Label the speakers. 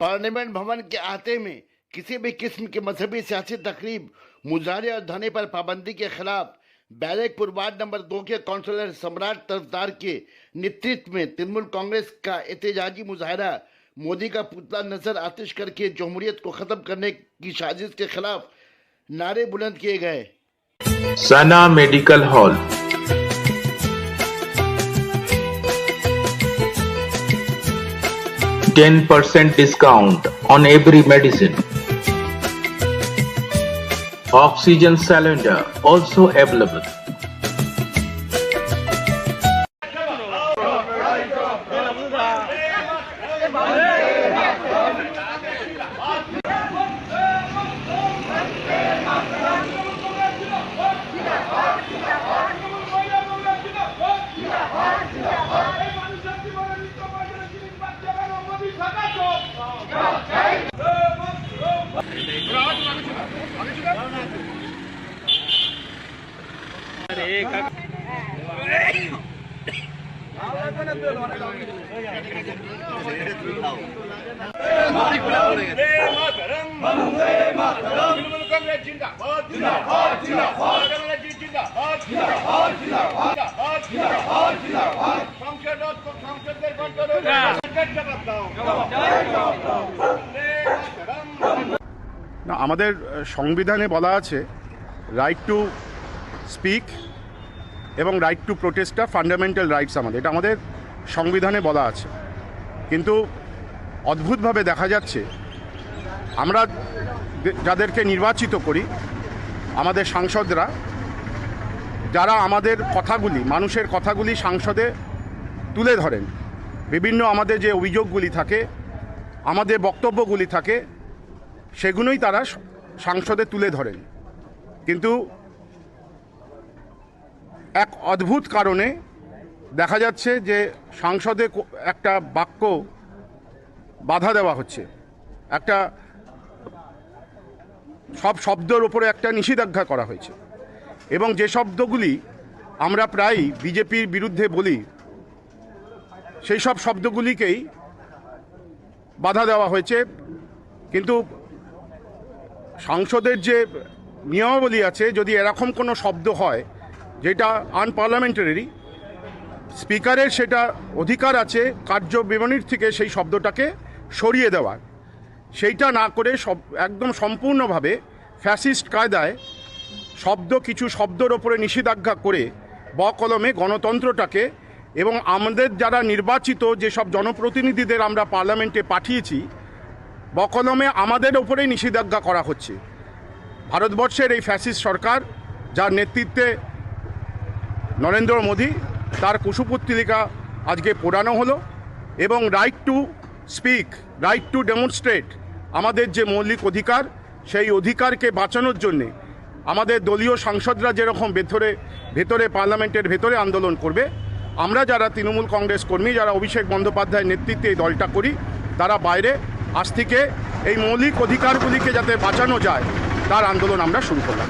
Speaker 1: Parliament भवन के अहाते में किसी भी किस्म की मजहबी सियासी तकरीब, मुजाहरे और धरने पर पाबंदी के खिलाफ बरकपुर वार्ड नंबर 2 के काउंसलर सम्राट तरफदार के नेतृत्व में तृणमूल कांग्रेस का एहतजाजी मुजाहरा मोदी का पुतला नजर आतिश करके जमहूरियत को खत्म करने की साजिश के खिलाफ नारे बुलंद किए गए।
Speaker 2: सना medical hall, %10 discount on every medicine. Oxygen cylinder also available.
Speaker 3: না, আমাদের সংবিধানে বলা আছে রাইট টু স্পিক এবং রাইট টু প্রোটেস্টটা ফান্ডামেন্টাল রাইটস আমাদের, এটা আমাদের সংবিধানে বলা আছে। কিন্তু অদ্ভুতভাবে দেখা যাচ্ছে আমরা যাদেরকে নির্বাচিত করি, আমাদের সাংসদরা, যারা আমাদের কথাগুলি, মানুষের কথাগুলি সংসদে তুলে ধরেন, বিভিন্ন আমাদের যে অভিযোগগুলি থাকে, আমাদের বক্তব্যগুলি থাকে, সেগুলোই তারা সংসদে তুলে ধরেন। কিন্তু এক অদ্ভুত কারণে দেখা যাচ্ছে যে সংসদে একটা বাক্য বাধা দেওয়া হচ্ছে, একটা সব শব্দের উপরে একটা নিষেধাজ্ঞা করা হয়েছে, এবং যে শব্দগুলি আমরা প্রায়ই বিজেপির বিরুদ্ধে বলি, সেই সব শব্দগুলিকেই বাধা দেওয়া হয়েছে। কিন্তু সংসদের যে নিয়মাবলী আছে, যদি এরকম কোনো শব্দ হয় যেটা আনপার্লামেন্টারি, স্পিকারের সেটা অধিকার আছে কার্য বিবরণীর থেকে সেই শব্দটাকে সরিয়ে দেওয়ার। সেইটা না করে একদম সম্পূর্ণভাবে ফ্যাসিস্ট কায়দায় কিছু শব্দের ওপরে নিষেধাজ্ঞা করে বকলমে গণতন্ত্রটাকে এবং আমাদের যারা নির্বাচিত যেসব জনপ্রতিনিধিদের আমরা পার্লামেন্টে পাঠিয়েছি, বকলমে আমাদের ওপরেই নিষেধাজ্ঞা করা হচ্ছে। ভারতবর্ষের এই ফ্যাসিস্ট সরকার, যার নেতৃত্বে নরেন্দ্র মোদী, তার কুশপুত্তলিকা আজকে পোড়ানো হলো, এবং right to speak, right to demonstrate, আমাদের যে মৌলিক অধিকার, সেই অধিকারকে বাঁচানোর জন্যে আমাদের দলীয় সাংসদরা যেরকম ভেতরে পার্লামেন্টের ভেতরে আন্দোলন করবে, আমরা যারা তৃণমূল কংগ্রেস কর্মী, যারা অভিষেক বন্দ্যোপাধ্যায়ের নেতৃত্বে এই দলটা করি, তারা বাইরে আজ থেকে এই মৌলিক অধিকারগুলিকে যাতে বাঁচানো যায় তার আন্দোলন আমরা শুরু করলাম।